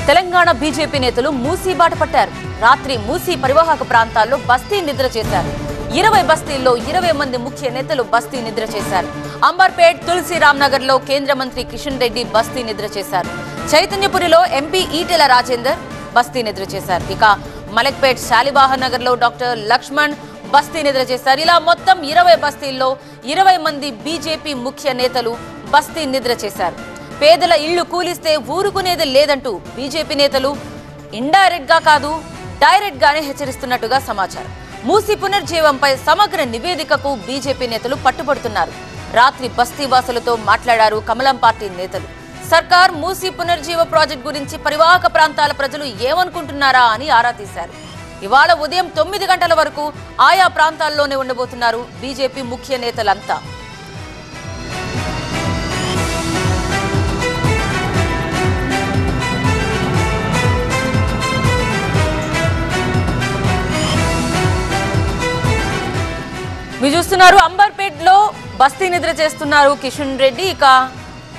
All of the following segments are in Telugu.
తెలంగాణ బీజేపీ నేతలు మూసీ బాట పట్టారు. రాత్రి మూసీ పరివాహక ప్రాంతాల్లో బస్తీ నిద్ర చేశారు. 20 బస్తీల్లో 20 మంది ముఖ్య నేతలు బస్తీ నిద్ర చేశారు. అంబర్పేట్, తులసిరాంనగర్ లో కేంద్ర మంత్రి కిషన్ రెడ్డి బస్తీ నిద్ర చేశారు. చైతన్యపురిలో ఎంపీ ఈటెల రాజేందర్ బస్తీ నిద్ర చేశారు. ఇక మలక్పేట్, శాలివాహన్ నగర్ లో డాక్టర్ లక్ష్మణ్ బస్తీ నిద్ర చేశారు. ఇలా మొత్తం 20 బస్తీల్లో 20 మంది బీజేపీ ముఖ్య నేతలు బస్తీ నిద్ర చేశారు. పేదల ఇళ్లు కూలిస్తే ఊరుకునేది లేదంటూ బీజేపీ నేతలు ఇండైరెక్ట్ గా కాదు డైరెక్ట్ గానే హెచ్చరిస్తున్నట్టుగా సమాచారం. మూసీ పునర్జీవంపై సమగ్ర నివేదికకు బీజేపీ నేతలు పట్టుబడుతున్నారు. రాత్రి బస్తీవాసులతో మాట్లాడారు కమలం పార్టీ నేతలు. సర్కార్ మూసీ పునర్జీవ ప్రాజెక్ట్ గురించి పరివాహక ప్రాంతాల ప్రజలు ఏమనుకుంటున్నారా అని ఆరా తీశారు. ఇవాళ ఉదయం 9 గంటల వరకు ఆయా ప్రాంతాల్లోనే ఉండబోతున్నారు బీజేపీ ముఖ్య నేతలంతా. మీరు చూస్తున్నారు అంబర్పేట్ లో బస్తీ నిద్ర చేస్తున్నారు కిషన్ రెడ్డి. ఇక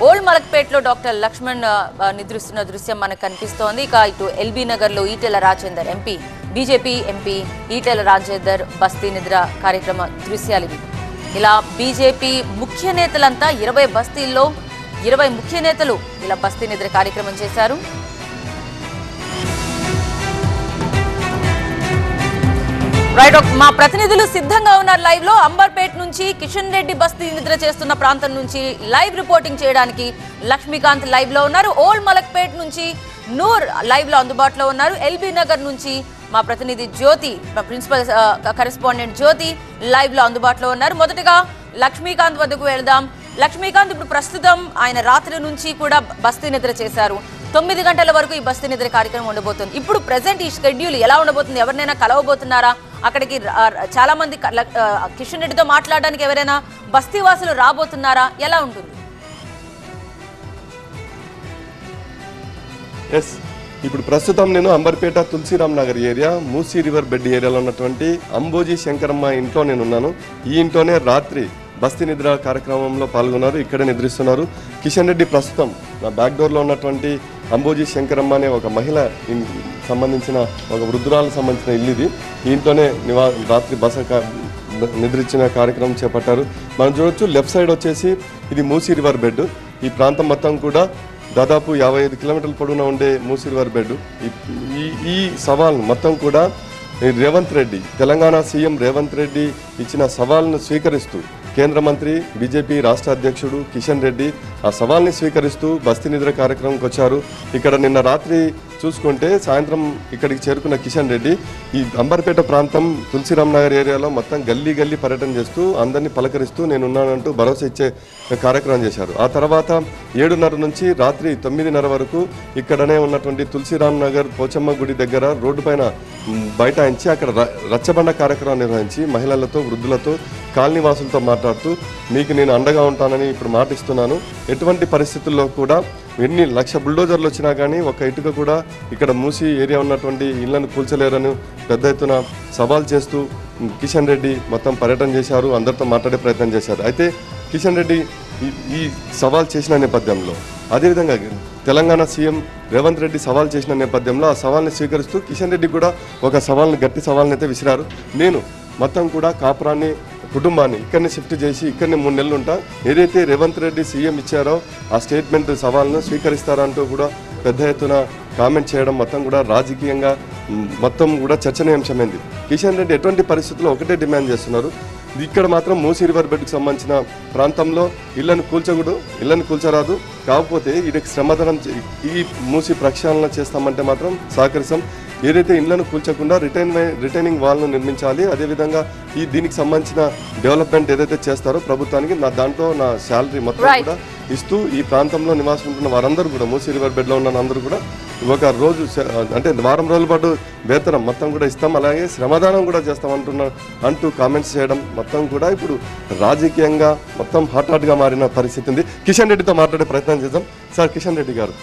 ఓల్డ్ మలక్పేట్ లో డాక్టర్ లక్ష్మణ్ నిద్రిస్తున్న దృశ్యం మనకు కనిపిస్తోంది. ఇక ఇటు ఎల్బీ నగర్ లో Etela Rajender MP, BJP MP Etela Rajender బస్తీ నిద్ర కార్యక్రమ దృశ్యాలు ఇవి. ఇలా బీజేపీ ముఖ్య నేతలంతా 20 బస్తీల్లో 20 ముఖ్య నేతలు ఇలా బస్తీ నిద్ర కార్యక్రమం చేశారు. రైట్, మా ప్రతినిధులు సిద్ధంగా ఉన్నారు లైవ్ లో. అంబర్పేట్ నుంచి కిషన్ రెడ్డి బస్తీ నిద్ర చేస్తున్న ప్రాంతం నుంచి లైవ్ రిపోర్టింగ్ చేయడానికి లక్ష్మీకాంత్ లైవ్ లో ఉన్నారు. ఓల్డ్ మలక్పేట్ నుంచి నూర్ లైవ్ లో అందుబాటులో ఉన్నారు. ఎల్బీ నగర్ నుంచి మా ప్రతినిధి జ్యోతి, ప్రిన్సిపల్ కరెస్పాండెంట్ జ్యోతి లైవ్ లో అందుబాటులో ఉన్నారు. మొదటగా లక్ష్మీకాంత్ వద్దకు వెళ్దాం. లక్ష్మీకాంత్, ఇప్పుడు ప్రస్తుతం ఆయన రాత్రి నుంచి కూడా బస్తీ నిద్ర చేశారు. 9 గంటల వరకు ఈ బస్తీ నిద్ర కార్యక్రమం ఉండబోతుంది. ఇప్పుడు ప్రెసెంట్ ఈ షెడ్యూల్ ఎలా ఉండబోతుంది? ఎవరినైనా కలవబోతున్నారా? అక్కడికి చాలా మంది కిషన్ రెడ్డితో మాట్లాడడానికి ఎవరైనా బస్తీవాసులు రాబోతున్నారా? ఎలా ఉంటుంది? ఇప్పుడు ప్రస్తుతం నేను Amberpet, Tulasiramnagar area, Musi river bed ఏరియాలో ఉన్నటువంటి అంబోజీ శంకరమ్మ ఇంట్లో నేను ఉన్నాను. ఈ ఇంట్లోనే రాత్రి బస్తీ నిద్ర కార్యక్రమంలో పాల్గొన్నారు. ఇక్కడే నిద్రిస్తున్నారు కిషన్ రెడ్డి. ప్రస్తుతం నా బ్యాక్ డోర్లో ఉన్నటువంటి అంబోజీ శంకరమ్మ అనే ఒక మహిళ సంబంధించిన ఒక వృద్ధురాలకు సంబంధించిన ఇల్లు ఇది. ఈ ఇంట్లోనే రాత్రి నిద్రించిన కార్యక్రమం చేపట్టారు. మనం చూడొచ్చు లెఫ్ట్ సైడ్ వచ్చేసి ఇది మూసీ రివర్ బెడ్. ఈ ప్రాంతం మొత్తం కూడా దాదాపు 55 కిలోమీటర్ల పొడవునా ఉండే మూసీ రివర్ బెడ్. ఈ సవాల్ను మొత్తం కూడా రేవంత్ రెడ్డి, తెలంగాణ సీఎం రేవంత్ రెడ్డి ఇచ్చిన సవాల్ను స్వీకరిస్తూ కేంద్ర మంత్రి, బీజేపీ రాష్ట్ర అధ్యక్షుడు కిషన్ రెడ్డి ఆ సవాల్ని స్వీకరిస్తూ బస్తీ నిద్ర కార్యక్రమంకి వచ్చారు. ఇక్కడ నిన్న రాత్రి చూసుకుంటే సాయంత్రం ఇక్కడికి చేరుకున్న కిషన్ రెడ్డి ఈ అంబర్పేట ప్రాంతం, తులసిరాంనగర్ ఏరియాలో మొత్తం గల్లీ గల్లీ పర్యటన చేస్తూ అందరినీ పలకరిస్తూ నేనున్నానంటూ భరోసా ఇచ్చే కార్యక్రమం చేశారు. ఆ తర్వాత 7:30 నుంచి రాత్రి 9:30 వరకు ఇక్కడనే ఉన్నటువంటి తులసిరాంనగర్ పోచమ్మ గుడి దగ్గర రోడ్డు పైన బైఠాయించి అక్కడ రచ్చబండ కార్యక్రమం నిర్వహించి మహిళలతో, వృద్ధులతో, కాలనీవాసులతో మాట్లాడుతూ మీకు నేను అండగా ఉంటానని ఇప్పుడు మాటిస్తున్నాను. ఎటువంటి పరిస్థితుల్లో కూడా ఎన్ని లక్ష బుల్డోజర్లు వచ్చినా కానీ ఒక ఇటుక కూడా ఇక్కడ మూసీ ఏరియా ఉన్నటువంటి ఇళ్లను కూల్చలేరని పెద్ద ఎత్తున సవాల్ చేస్తూ కిషన్ రెడ్డి మొత్తం పర్యటన చేశారు. అందరితో మాట్లాడే ప్రయత్నం చేశారు. అయితే కిషన్ రెడ్డి ఈ సవాల్ చేసిన నేపథ్యంలో, అదేవిధంగా తెలంగాణ సీఎం రేవంత్ రెడ్డి సవాల్ చేసిన నేపథ్యంలో ఆ సవాల్ని స్వీకరిస్తూ కిషన్ రెడ్డి కూడా ఒక గట్టి సవాల్ని అయితే విసిరారు. నేను మొత్తం కూడా కాపురాన్ని, కుటుంబాన్ని ఇక్కడనే షిఫ్ట్ చేసి ఇక్కడనే 3 నెలలు ఉంటా, ఏదైతే రేవంత్ రెడ్డి సీఎం ఇచ్చారో ఆ స్టేట్మెంట్ సవాల్ను స్వీకరిస్తారంటూ కూడా పెద్ద ఎత్తున కామెంట్ చేయడం మొత్తం కూడా రాజకీయంగా మొత్తం కూడా చర్చనీయాంశమైంది. కిషన్ రెడ్డి ఎటువంటి పరిస్థితుల్లో ఒకటే డిమాండ్ చేస్తున్నారు, ఇక్కడ మాత్రం మూసీ రివర్ బెడ్కి సంబంధించిన ప్రాంతంలో ఇళ్లను కూల్చరాదు, కాకపోతే వీటికి శ్రమధనం ఈ మూసీ ప్రక్షాళన చేస్తామంటే మాత్రం సహకరిస్తాం. ఏదైతే ఇళ్లను కూల్చకుండా రిటైనింగ్ వాల్ను నిర్మించాలి. అదేవిధంగా దీనికి సంబంధించిన డెవలప్మెంట్ ఏదైతే చేస్తారో ప్రభుత్వానికి దాంట్లో నా శాలరీ మొత్తం కూడా ఇస్తూ ఈ ప్రాంతంలో నివాసం ఉంటున్న వారందరూ కూడా, మూసీ రివర్ బెడ్లో ఉన్న అందరూ కూడా ఒక రోజు అంటే వారం రోజుల పాటు వేతనం మొత్తం కూడా ఇస్తాం, అలాగే శ్రమదానం కూడా చేస్తాం అంటూ కామెంట్స్ చేయడం మొత్తం కూడా ఇప్పుడు రాజకీయంగా మొత్తం హాట్గా మారిన పరిస్థితి ఉంది. కిషన్ రెడ్డితో మాట్లాడే ప్రయత్నం చేద్దాం. సార్, కిషన్ రెడ్డి గారు,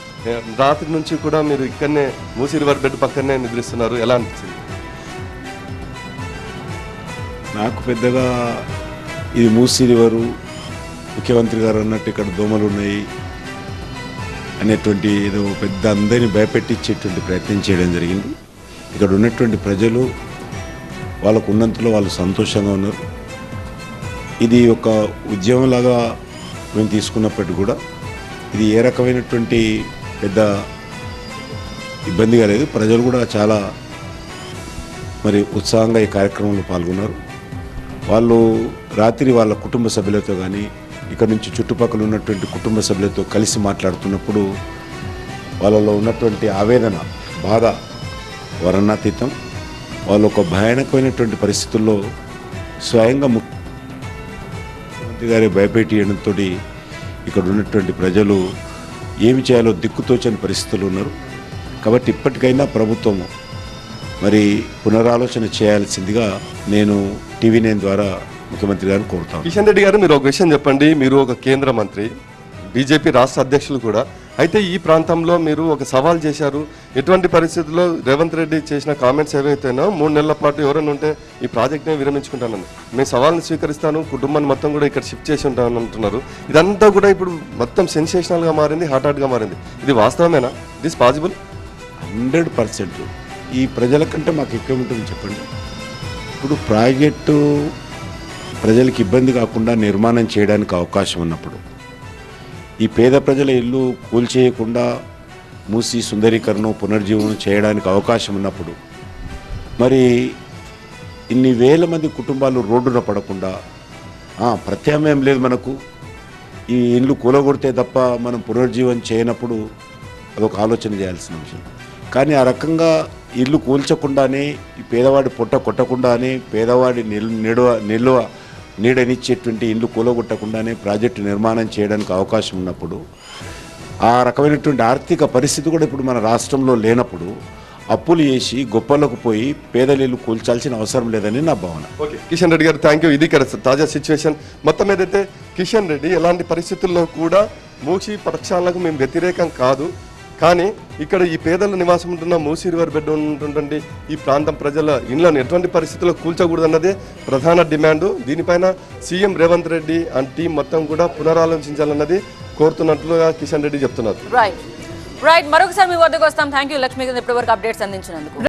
రాత్రి నుంచి కూడా మీరు ఇక్కడనే మూసీ రివర్ బెడ్ పక్కనే నిద్రిస్తున్నారు, ఎలా అనిపించింది? నాకు పెద్దగా ఇది మూసీ రివరు, ముఖ్యమంత్రి గారు అన్నట్టు ఇక్కడ దోమలు ఉన్నాయి, అనేటువంటి ఏదో పెద్ద అందరినీ భయపెట్టించేటువంటి ప్రయత్నం చేయడం జరిగింది. ఇక్కడ ఉన్నటువంటి ప్రజలు వాళ్ళకు ఉన్నంతలో వాళ్ళు సంతోషంగా ఉన్నారు. ఇది ఒక ఉద్యమంలాగా మేము తీసుకున్నప్పటికీ కూడా ఇది ఏ రకమైనటువంటి పెద్ద ఇబ్బందిగా లేదు. ప్రజలు కూడా చాలా మరి ఉత్సాహంగా ఈ కార్యక్రమంలో పాల్గొన్నారు. వాళ్ళు రాత్రి వాళ్ళ కుటుంబ సభ్యులతో కానీ ఇక్కడ నుంచి చుట్టుపక్కల ఉన్నటువంటి కుటుంబ సభ్యులతో కలిసి మాట్లాడుతున్నప్పుడు వాళ్ళలో ఉన్నటువంటి ఆవేదన, బాధ వర్ణనాతీతం. వాళ్ళు ఒక భయానకమైనటువంటి పరిస్థితుల్లో స్వయంగా ముఖ్యమంత్రి గారి భయపెట్టియడంతో ఇక్కడ ఉన్నటువంటి ప్రజలు ఏమి చేయాలో దిక్కుతోచని పరిస్థితులు ఉన్నారు. కాబట్టి ఇప్పటికైనా ప్రభుత్వము మరి పునరాలోచన చేయాల్సిందిగా నేను TV9 ద్వారా ముఖ్యమంత్రి గారిని కోరుతాను. కిషన్ రెడ్డి గారు, మీరు ఒక విషయం చెప్పండి. మీరు ఒక కేంద్ర మంత్రి, బీజేపీ రాష్ట్ర అధ్యక్షులు కూడా. అయితే ఈ ప్రాంతంలో మీరు ఒక సవాల్ చేశారు. ఎటువంటి పరిస్థితుల్లో రేవంత్ రెడ్డి చేసిన కామెంట్స్ ఏవైతేనో 3 నెలల పాటు ఎవరైనా ఉంటే ఈ ప్రాజెక్ట్ని విరమించుకుంటానని, మేము సవాల్ని స్వీకరిస్తాను, కుటుంబాన్ని మొత్తం కూడా ఇక్కడ షిఫ్ట్ చేసి ఉంటానని అంటున్నారు. ఇదంతా కూడా ఇప్పుడు మొత్తం సెన్సేషనల్గా మారింది, హాట్గా మారింది. ఇది వాస్తవమేనా? This possible? 100%. ఈ ప్రజల కంటే మాకు ఎక్కువ ఉంటుంది చెప్పండి. ఇప్పుడు ప్రాజెక్టు ప్రజలకు ఇబ్బంది కాకుండా నిర్మాణం చేయడానికి అవకాశం ఉన్నప్పుడు, ఈ పేద ప్రజల ఇల్లు కూల్చేయకుండా మూసి సుందరీకరణ పునర్జీవనం చేయడానికి అవకాశం ఉన్నప్పుడు, మరి ఇన్ని వేల మంది కుటుంబాలు రోడ్డున పడకుండా ప్రత్యామ్నాయం లేదు మనకు. ఈ ఇల్లు కూలగొడితే తప్ప మనం పునర్జీవనం చేయనప్పుడు అదొక ఆలోచన చేయాల్సిన విషయం. కానీ ఆ రకంగా ఇల్లు కూల్చకుండానే, ఈ పేదవాడి పొట్ట కొట్టకుండానే, పేదవాడి నీడనిచ్చేటువంటి ఇల్లు కూలగొట్టకుండానే ప్రాజెక్టు నిర్మాణం చేయడానికి అవకాశం ఉన్నప్పుడు, ఆ రకమైనటువంటి ఆర్థిక పరిస్థితి కూడా ఇప్పుడు మన రాష్ట్రంలో లేనప్పుడు అప్పులు చేసి గొప్పలకు పోయి పేదల ఇల్లు కూల్చాల్సిన అవసరం లేదని నా భావన. ఓకే కిషన్ రెడ్డి గారు, థ్యాంక్ యూ. ఇది కదా తాజా సిచ్యువేషన్. మొత్తం ఏదైతే కిషన్ రెడ్డి ఎలాంటి పరిస్థితుల్లో కూడా మూసీ ప్రక్షాళనకు మేము వ్యతిరేకం కాదు, కానీ ఇక్కడ ఈ పేదల నివాసం ఉంటున్న మూసీ రివర్ బెడ్ ఉంటుందండి ఈ ప్రాంతం ప్రజల ఇళ్లను ఎటువంటి పరిస్థితుల్లో కూల్చకూడదన్నదే ప్రధాన డిమాండ్. దీనిపైన CM Revanth Reddy and team మొత్తం కూడా పునరాలోచించాలన్నది కోరుతున్నట్లుగా కిషన్ రెడ్డి చెప్తున్నారు. రైట్. మరొకసారి మీ వద్దకు వస్తాం. థ్యాంక్ యూ లక్ష్మీ, ఇప్పటివరకు అప్డేట్స్ అందించినందుకు.